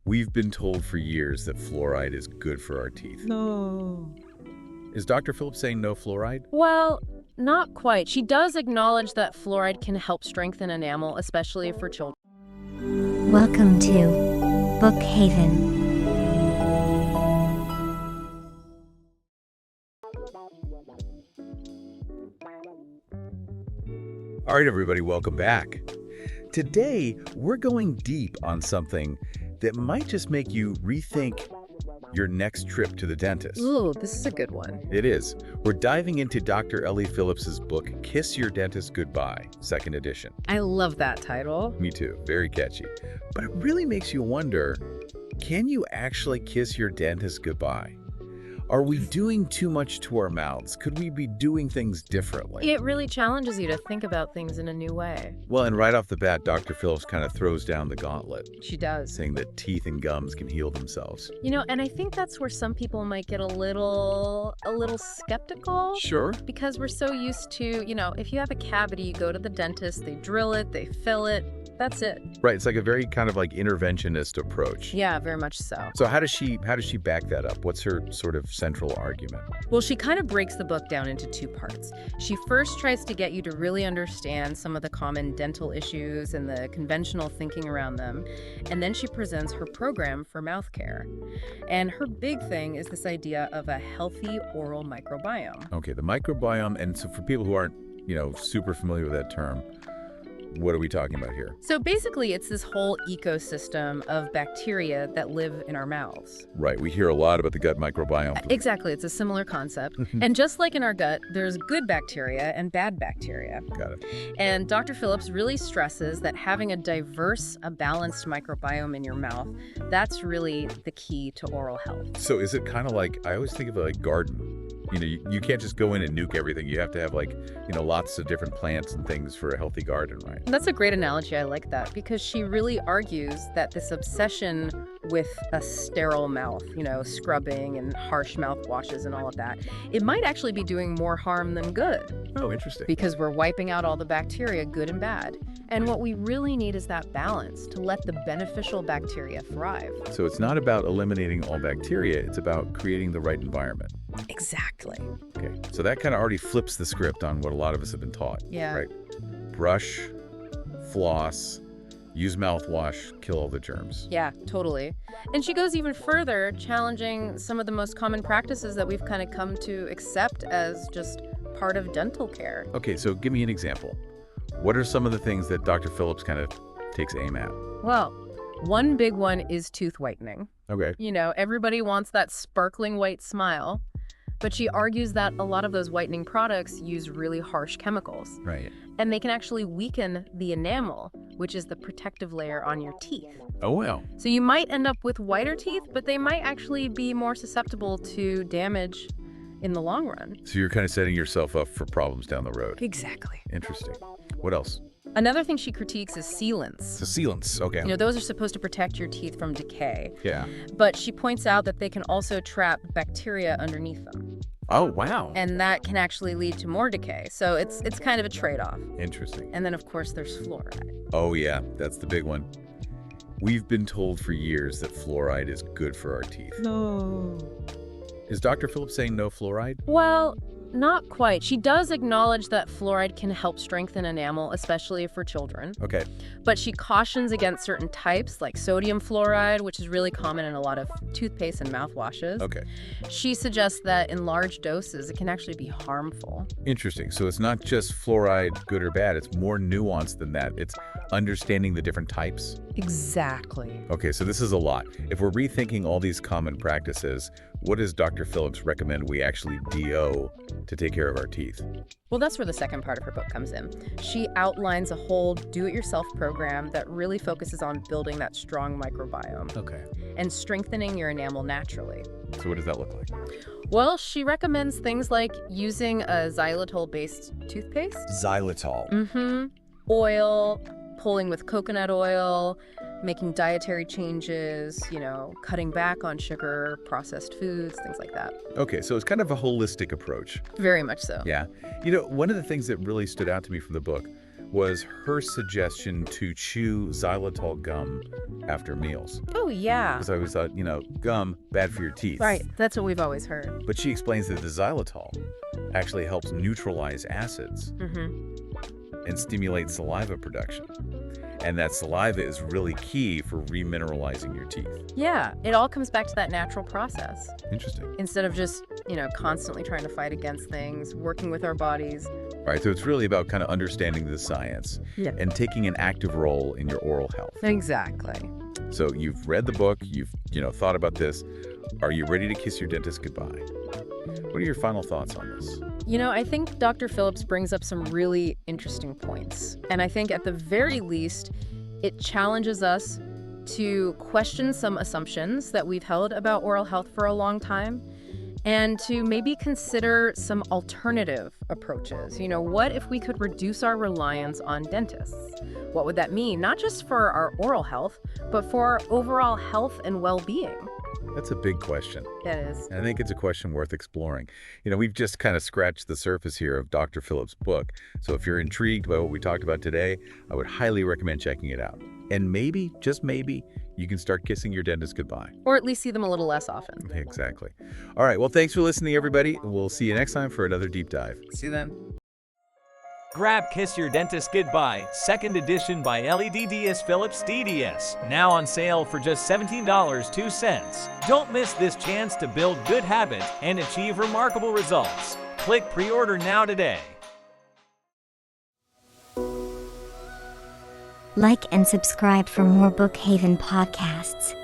We've been told for years that fluoride is good for our teeth. No. Is Dr. Phillips saying no fluoride? Well, not quite. She does acknowledge that fluoride can help strengthen enamel, especially for children. Welcome to Bookhaven. All right, everybody, welcome back. Today, we're going deep on something that might just make you rethink your next trip to the dentist. Ooh, this is a good one. It is. We're diving into Dr. Ellie Phillips's book, Kiss Your Dentist Goodbye, second edition. I love that title. Me too. Very catchy. But it really makes you wonder, can you actually kiss your dentist goodbye? Are we doing too much to our mouths? Could we be doing things differently? It really challenges you to think about things in a new way. Well, and right off the bat, Dr. Phillips kind of throws down the gauntlet, She does. saying that teeth and gums can heal themselves. You know, and I think that's where some people might get a little skeptical. Sure. Because we're so used to, if you have a cavity, you go to the dentist, they drill it, they fill it. That's it. Right. It's like a very kind of like interventionist approach. Yeah, very much so. So how does she back that up? What's her sort of central argument? Well, she kind of breaks the book down into two parts. She first tries to get you to really understand some of the common dental issues and the conventional thinking around them. And then she presents her program for mouth care. And her big thing is this idea of a healthy oral microbiome. Okay, the microbiome, and so for people who aren't, super familiar with that term, what are we talking about here? So basically, it's this whole ecosystem of bacteria that live in our mouths. Right. We hear a lot about the gut microbiome. Exactly. It's a similar concept. And just like in our gut, there's good bacteria and bad bacteria. Got it. And Dr. Phillips really stresses that having a diverse, a balanced microbiome in your mouth, that's really the key to oral health. So is it kind of like, I always think of it like garden. You can't just go in and nuke everything. You have to have lots of different plants and things for a healthy garden, right? That's a great analogy. I like that because she really argues that this obsession with a sterile mouth, scrubbing and harsh mouthwashes and all of that, it might actually be doing more harm than good. Oh, interesting. Because we're wiping out all the bacteria, good and bad. And what we really need is that balance to let the beneficial bacteria thrive. So it's not about eliminating all bacteria. It's about creating the right environment. Exactly. Okay. So that kind of already flips the script on what a lot of us have been taught. Yeah. Right. Brush, floss, use mouthwash, kill all the germs. Yeah, totally. And she goes even further, challenging some of the most common practices that we've kind of come to accept as just part of dental care. Okay, so give me an example. What are some of the things that Dr. Phillips kind of takes aim at? Well, one big one is tooth whitening. Okay. Everybody wants that sparkling white smile, but she argues that a lot of those whitening products use really harsh chemicals. Right. And they can actually weaken the enamel, which is the protective layer on your teeth. Oh, well. So you might end up with whiter teeth, but they might actually be more susceptible to damage in the long run. So you're kind of setting yourself up for problems down the road. Exactly. Interesting. What else? Another thing she critiques is sealants. So sealants. Okay. Those are supposed to protect your teeth from decay. Yeah. But she points out that they can also trap bacteria underneath them. Oh, wow. And that can actually lead to more decay. So it's kind of a trade-off. Interesting. And then, of course, there's fluoride. Oh, yeah. That's the big one. We've been told for years that fluoride is good for our teeth. No. Is Dr. Phillips saying no fluoride? Well, not quite. She does acknowledge that fluoride can help strengthen enamel, especially for children. Okay. But she cautions against certain types, like sodium fluoride, which is really common in a lot of toothpaste and mouthwashes. Okay. She suggests that in large doses, it can actually be harmful. Interesting. So it's not just fluoride, good or bad. It's more nuanced than that. It's understanding the different types. Exactly. Okay, so this is a lot. If we're rethinking all these common practices, what does Dr. Phillips recommend we actually do to take care of our teeth? Well, that's where the second part of her book comes in. She outlines a whole do-it-yourself program that really focuses on building that strong microbiome Okay. and strengthening your enamel naturally. So what does that look like? Well, she recommends things like using a xylitol-based toothpaste. Xylitol. Oil, pulling with coconut oil, making dietary changes, cutting back on sugar, processed foods, things like that. Okay, so it's kind of a holistic approach. Very much so. Yeah. One of the things that really stood out to me from the book was her suggestion to chew xylitol gum after meals. Oh, yeah. Because I always thought, gum, bad for your teeth. Right. That's what we've always heard. But she explains that the xylitol actually helps neutralize acids and stimulate saliva production. And that saliva is really key for remineralizing your teeth. Yeah. It all comes back to that natural process. Interesting. Instead of just, constantly trying to fight against things, working with our bodies. Right, so it's really about kind of understanding the science and taking an active role in your oral health. Exactly. So you've read the book, you've thought about this. Are you ready to kiss your dentist goodbye? What are your final thoughts on this? I think Dr. Phillips brings up some really interesting points. And I think at the very least, it challenges us to question some assumptions that we've held about oral health for a long time and to maybe consider some alternative approaches. What if we could reduce our reliance on dentists? What would that mean? Not just for our oral health, but for our overall health and well-being. That's a big question. It is. And I think it's a question worth exploring. We've just kind of scratched the surface here of Dr. Phillips' book. So if you're intrigued by what we talked about today, I would highly recommend checking it out. And maybe, just maybe, you can start kissing your dentist goodbye. Or at least see them a little less often. Exactly. All right. Well, thanks for listening, everybody. We'll see you next time for another deep dive. See you then. Grab Kiss Your Dentist Goodbye, 2nd edition by Ellie Phillips DDS. Now on sale for just $17.02. Don't miss this chance to build good habits and achieve remarkable results. Click pre-order now today. Like and subscribe for more Bookhaven podcasts.